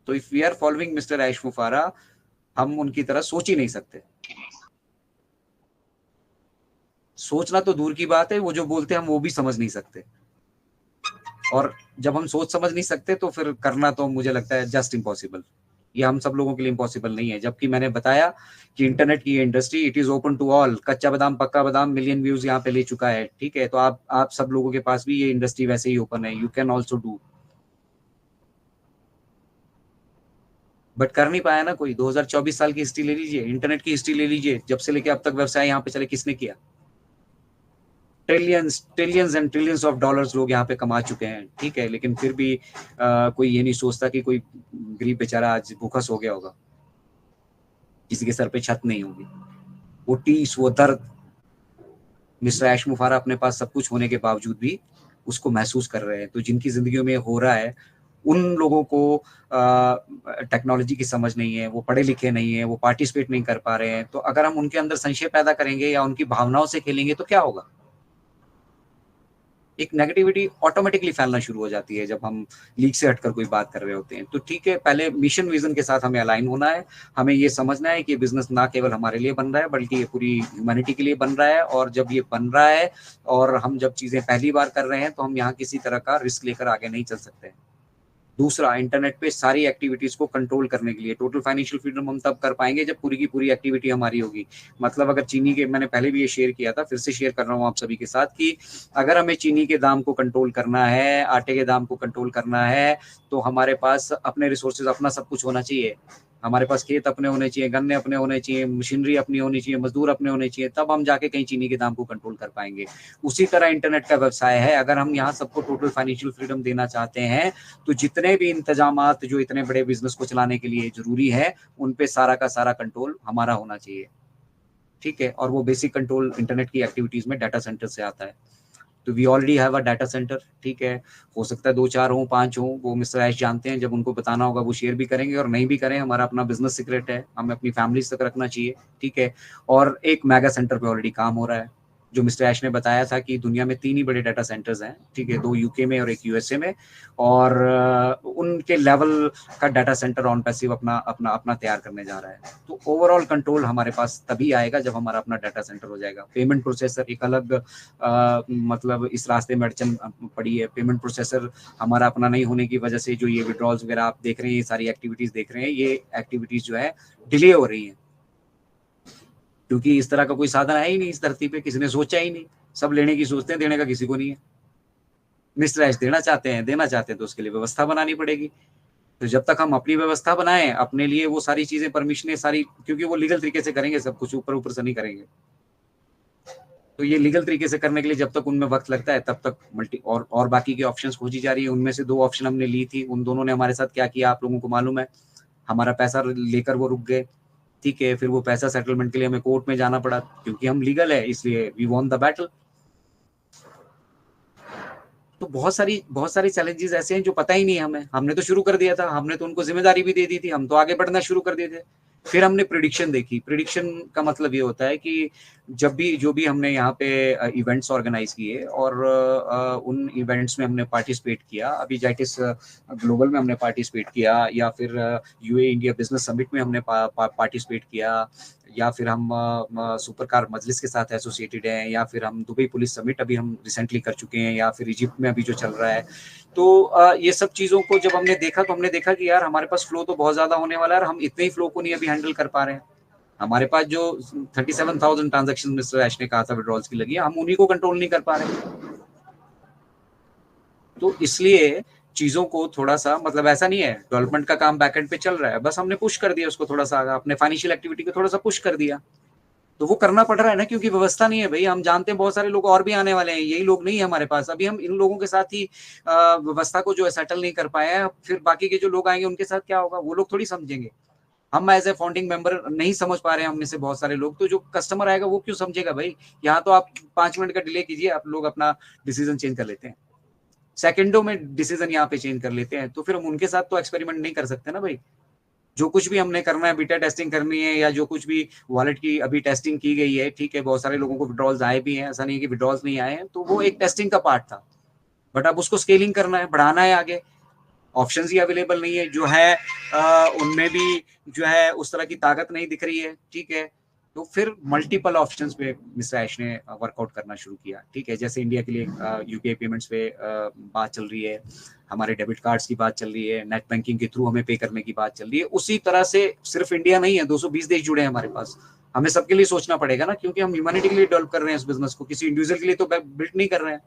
तो if we are following mister ऐश मुफारा, हम उनकी तरह सोच ही नहीं सकते। सोचना तो दूर की बात है, वो जो बोलते हैं हम वो भी समझ नहीं सकते। और जब हम सोच समझ नहीं सकते तो फिर करना तो मुझे लगता है जस्ट इम्पॉसिबल। ये हम सब लोगों के लिए इम्पॉसिबल नहीं है। जबकि मैंने बताया कि इंटरनेट की industry it is open to all. कच्चा बादाम पक्का बादाम मिलियन व्यूज यहाँ पे ले चुका है, ठीक है। तो आप सब लोगों के पास भी ये इंडस्ट्री वैसे ही ओपन है, you can also do. But कर नहीं पाया ना कोई। 2024 साल की हिस्ट्री ले लीजिए, इंटरनेट की हिस्ट्री ले लीजिए, जब से लेके अब तक व्यवसाय यहाँ पे चले किसने किया? Trillions trillions and trillions of dollars लोग यहाँ पे कमा चुके हैं, ठीक है। लेकिन फिर भी कोई ये नहीं सोचता कि कोई गरीब बेचारा आज भूखा सो गया होगा, किसी के सर पे छत नहीं होगी। वो टीस, वो दर्द मिस्टर ऐश मुफारा अपने पास सब कुछ होने के बावजूद भी उसको महसूस कर रहे हैं। तो जिनकी जिंदगियों में हो रहा है, उन लोगों को टेक्नोलॉजी की समझ नहीं है, वो पढ़े लिखे नहीं है, वो पार्टिसिपेट नहीं कर पा रहे हैं। तो अगर हम उनके अंदर संशय पैदा करेंगे या उनकी भावनाओं से खेलेंगे तो क्या होगा? एक नेगेटिविटी ऑटोमेटिकली फैलना शुरू हो जाती है जब हम लीक से हटकर कोई बात कर रहे होते हैं। तो ठीक है, पहले मिशन विजन के साथ हमें अलाइन होना है। हमें ये समझना है कि बिजनेस ना केवल हमारे लिए बन रहा है बल्कि ये पूरी ह्यूमैनिटी के लिए बन रहा है। और जब ये बन रहा है और हम जब चीजें पहली बार कर रहे हैं तो हम यहाँ किसी तरह का रिस्क लेकर आगे नहीं चल सकते। दूसरा, इंटरनेट पे सारी एक्टिविटीज को कंट्रोल करने के लिए टोटल फाइनेंशियल फ्रीडम हम तब कर पाएंगे जब पूरी की पूरी एक्टिविटी हमारी होगी। मतलब अगर चीनी के, मैंने पहले भी ये शेयर किया था, फिर से शेयर कर रहा हूँ आप सभी के साथ कि अगर हमें चीनी के दाम को कंट्रोल करना है, आटे के दाम को कंट्रोल करना है, तो हमारे पास अपने रिसोर्सेज, अपना सब कुछ होना चाहिए। हमारे पास खेत अपने होने चाहिए, गन्ने अपने होने चाहिए, मशीनरी अपनी होनी चाहिए, मजदूर अपने होने चाहिए, तब हम जाके कहीं चीनी के दाम को कंट्रोल कर पाएंगे। उसी तरह इंटरनेट का व्यवसाय है। अगर हम यहाँ सबको टोटल फाइनेंशियल फ्रीडम देना चाहते हैं तो जितने भी इंतजामात जो इतने बड़े बिजनेस को चलाने के लिए जरूरी है, उन पे सारा का सारा कंट्रोल हमारा होना चाहिए, ठीक है। और वो बेसिक कंट्रोल इंटरनेट की एक्टिविटीज में डाटा सेंटर से आता है। तो we already have a data centre, ठीक है। हो सकता है 2 4 हो, 5 हो, वो मिस्टर ऐश जानते हैं। जब उनको बताना होगा वो शेयर भी करेंगे, और नहीं भी करें, हमारा अपना बिजनेस सीक्रेट है, हमें अपनी फैमिली तक रखना चाहिए, ठीक है। और एक मेगा सेंटर पे ऑलरेडी काम हो रहा है। जो मिस्टर ऐश ने बताया था कि दुनिया में 3 ही बड़े डाटा सेंटर्स हैं, ठीक है, 2 यूके में और 1 यूएसए में। और उनके लेवल का डाटा सेंटर ऑन पैसिव अपना अपना अपना तैयार करने जा रहा है। तो ओवरऑल कंट्रोल हमारे पास तभी आएगा जब हमारा अपना डाटा सेंटर हो जाएगा। पेमेंट प्रोसेसर एक अलग मतलब इस रास्ते में अड़चन पड़ी है। पेमेंट प्रोसेसर हमारा अपना नहीं होने की वजह से जो ये विड्रॉल्स वगैरह आप देख रहे हैं, ये सारी एक्टिविटीज देख रहे हैं, ये एक्टिविटीज जो है डिले हो रही है, क्योंकि इस तरह का कोई साधन है ही नहीं इस धरती पे, किसी ने सोचा ही नहीं। सब लेने की सोचते हैं, देने का किसी को नहीं है। मिस्टर ऐश देना चाहते हैं तो उसके लिए व्यवस्था बनानी पड़ेगी। तो जब तक हम अपनी व्यवस्था बनाएं अपने लिए, वो सारी चीजें, परमिशनें सारी, क्योंकि वो लीगल तरीके से करेंगे सब कुछ, ऊपर ऊपर से नहीं करेंगे। तो ये लीगल तरीके से करने के लिए जब तक उनमें वक्त लगता है तब तक मल्टी और बाकी के ऑप्शंस खोजी जा रही है। उनमें से 2 ऑप्शन हमने ली थी, उन दोनों ने हमारे साथ क्या किया आप लोगों को मालूम है। हमारा पैसा लेकर वो रुक गए, ठीक है। फिर वो पैसा सेटलमेंट के लिए हमें कोर्ट में जाना पड़ा, क्योंकि हम लीगल है इसलिए वी वॉन द बैटल। तो बहुत सारी चैलेंजेस ऐसे हैं जो पता ही नहीं हमें। हमने तो शुरू कर दिया था, हमने तो उनको जिम्मेदारी भी दे दी थी, हम तो आगे बढ़ना शुरू कर दिए थे। फिर हमने प्रिडिक्शन देखी। प्रिडिक्शन का मतलब ये होता है कि जब भी जो भी हमने यहाँ पे इवेंट्स ऑर्गेनाइज किए और उन इवेंट्स में हमने पार्टिसिपेट किया, अभी जाइटिस ग्लोबल में हमने पार्टिसिपेट किया, या फिर यूए इंडिया बिजनेस समिट में हमने पार्टिसिपेट किया, या फिर हम सुपर कार मजलिस के साथ एसोसिएटेड हैं, या फिर हम दुबई पुलिस समिट अभी हम रिसेंटली कर चुके हैं, या फिर इजिप्ट में अभी जो चल रहा है। तो ये सब चीज़ों को जब हमने देखा तो हमने देखा कि यार हमारे पास फ्लो तो बहुत ज़्यादा होने वाला है, और हम इतने ही फ्लो को नहीं अभी हैंडल कर पा रहे हैं। हमारे पास जो 37,000 ट्रांजेक्शन मिस्टर ऐश ने कहा था विड्रॉल्स की लगी है, हम उन्हीं को कंट्रोल नहीं कर पा रहे हैं। तो इसलिए चीजों को थोड़ा सा, मतलब ऐसा नहीं है डेवलपमेंट का काम बैकएंड पे चल रहा है, बस हमने पुश कर दिया उसको थोड़ा सा, अपने फाइनेंशियल एक्टिविटी को थोड़ा सा पुश कर दिया। तो वो करना पड़ रहा है ना, क्योंकि व्यवस्था नहीं है भाई। हम जानते हैं बहुत सारे लोग और भी आने वाले हैं, यही लोग नहीं है हमारे पास। अभी हम इन लोगों के साथ ही व्यवस्था को जो है सेटल नहीं कर पाए हैं, फिर बाकी के जो लोग आएंगे उनके साथ क्या होगा, वो लोग थोड़ी समझेंगे। हम एज ए फाउंडिंग मेंबर नहीं समझ पा रहे हैं, हम में से बहुत सारे लोग, तो जो कस्टमर आएगा वो क्यों समझेगा भाई। यहाँ तो आप 5 मिनट का डिले कीजिए, आप लोग अपना डिसीजन चेंज कर लेते हैं, सेकंडों में डिसीजन यहाँ पे चेंज कर लेते हैं। तो फिर हम उनके साथ तो एक्सपेरिमेंट नहीं कर सकते ना भाई। जो कुछ भी हमने करना है, बीटा टेस्टिंग करनी है, या जो कुछ भी वॉलेट की अभी टेस्टिंग की गई है, ठीक है, बहुत सारे लोगों को विड्रॉल्स आए भी हैं, ऐसा नहीं है कि विड्रॉल्स नहीं आए हैं, तो वो एक टेस्टिंग का पार्ट था। बट अब उसको स्केलिंग करना है, बढ़ाना है आगे। ऑप्शंस ही अवेलेबल नहीं है, जो है उनमें भी जो है उस तरह की ताकत नहीं दिख रही है, ठीक है। तो फिर मल्टीपल ऑप्शंस पे मिस्टर ऐश ने वर्कआउट करना शुरू किया, ठीक है। जैसे इंडिया के लिए यूपीआई पेमेंट्स पे बात चल रही है, हमारे डेबिट कार्ड्स की बात चल रही है, नेट बैंकिंग के थ्रू हमें पे करने की बात चल रही है। उसी तरह से सिर्फ इंडिया नहीं है, 220 देश जुड़े हैं हमारे पास। हमें सबके लिए सोचना पड़ेगा ना, क्योंकि हम ह्यूमैनिटी के लिए डेवलप कर रहे हैं इस बिजनेस को, किसी इंडिविजुअल के लिए तो बिल्ड नहीं कर रहे हैं।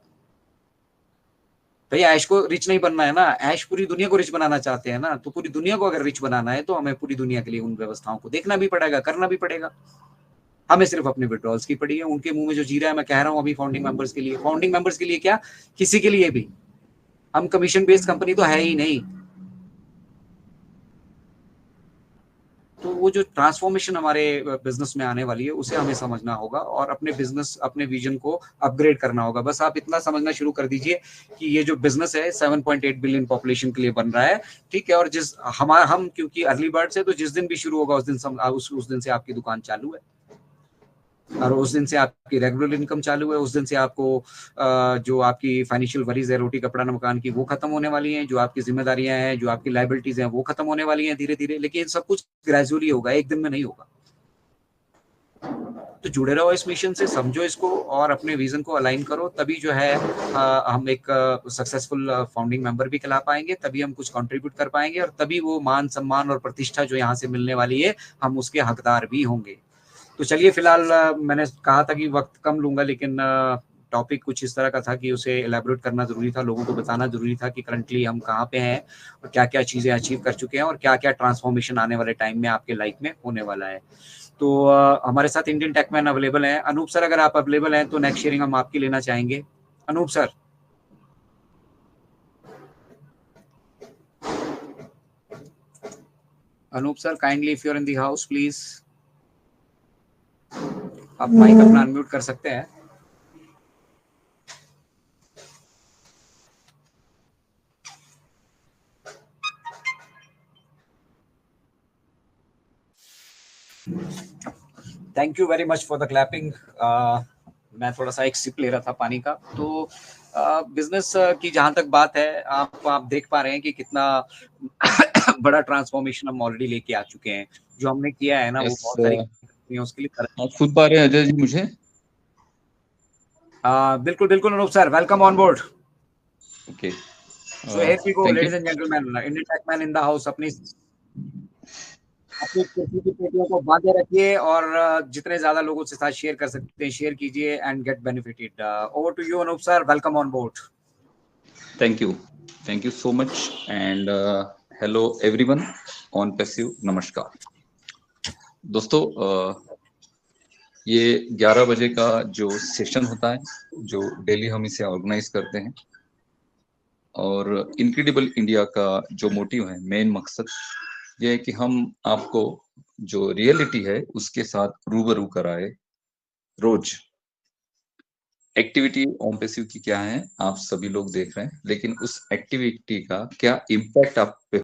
भैया ऐश को रिच नहीं बनना है ना, ऐश पूरी दुनिया को रिच बनाना चाहते हैं ना। तो पूरी दुनिया को अगर रिच बनाना है तो हमें पूरी दुनिया के लिए उन व्यवस्थाओं को देखना भी पड़ेगा, करना भी पड़ेगा। हमें सिर्फ अपने विड्रॉल्स की पड़ी है, उनके मुंह में जो जीरा है मैं कह रहा हूं अभी फाउंडिंग मेंबर्स के लिए। फाउंडिंग मेंबर्स के लिए क्या, किसी के लिए भी। हम कमीशन बेस्ड कंपनी तो है ही नहीं। तो वो जो ट्रांसफॉर्मेशन हमारे बिजनेस में आने वाली है उसे हमें समझना होगा और अपने बिजनेस, अपने विजन को अपग्रेड करना होगा। बस आप इतना समझना शुरू कर दीजिए कि ये जो बिजनेस है 7.8 बिलियन पॉपुलेशन के लिए बन रहा है, ठीक है। और जिस हम क्योंकि अर्ली बर्ड से, तो जिस दिन भी शुरू होगा उस दिन से आपकी दुकान चालू है, और उस दिन से आपकी रेगुलर इनकम चालू है। उस दिन से आपको जो आपकी फाइनेंशियल वरीज है, रोटी कपड़ा मकान की, वो खत्म होने वाली हैं। जो आपकी जिम्मेदारियां हैं, जो आपकी लाइबिलिटीज हैं, वो खत्म होने वाली हैं धीरे धीरे। लेकिन सब कुछ ग्रेजुअली होगा, एक दिन में नहीं होगा। तो जुड़े रहो इस मिशन से, समझो इसको और अपने विजन को अलाइन करो, तभी जो है हम एक सक्सेसफुल फाउंडिंग मेंबर भी कहला पाएंगे, तभी हम कुछ कंट्रीब्यूट कर पाएंगे, और तभी वो मान सम्मान और प्रतिष्ठा जो यहाँ से मिलने वाली है हम उसके हकदार भी होंगे। तो चलिए, फिलहाल मैंने कहा था कि वक्त कम लूंगा, लेकिन टॉपिक कुछ इस तरह का था कि उसे एलैबोरेट करना जरूरी था, लोगों को बताना जरूरी था कि करंटली हम कहाँ पे हैं और क्या क्या चीजें अचीव कर चुके हैं और क्या क्या ट्रांसफॉर्मेशन आने वाले टाइम में आपके लाइफ में होने वाला है। तो हमारे साथ इंडियन टेकमैन अवेलेबल हैं। अनूप सर, अगर आप अवेलेबल हैं तो नेक्स्ट शेयरिंग हम आपकी लेना चाहेंगे। Anup sir, Anup sir, kindly if you are in the house please, आप माइक अपना अनम्यूट कर सकते हैं। Thank you very much for the clapping. मैं थोड़ा सा एक सिप ले रहा था पानी का। तो बिजनेस की जहां तक बात है, आप देख पा रहे हैं कि कितना बड़ा ट्रांसफॉर्मेशन हम ऑलरेडी लेके आ चुके हैं। जो हमने किया है ना, वो बहुत सारी कंपनियों के लिए आप सुन पा रहे हैं अजय जी मुझे? बिल्कुल बिल्कुल Anup sir, welcome on board. Okay, So here we go, thank you. ladies and gentlemen, Indian Techman in the house। अपनी कुर्सी की पेटियों को बांधे रखिए और जितने ज्यादा लोगों से साथ शेयर कर सकते हैं शेयर कीजिए and get benefited. Over to you Anup sir, welcome on board. Thank you so much and hello everyone on passive. नमस्कार दोस्तों, ये 11 बजे का जो सेशन होता है, जो डेली हम इसे ऑर्गेनाइज करते हैं, और इनक्रेडिबल इंडिया का जो मोटिव है, मेन मकसद ये है कि हम आपको जो रियलिटी है उसके साथ रूबरू कराए। रोज एक्टिविटी ओम पैसिव की क्या है आप सभी लोग देख रहे हैं, लेकिन उस एक्टिविटी का क्या इम्पैक्ट आप पे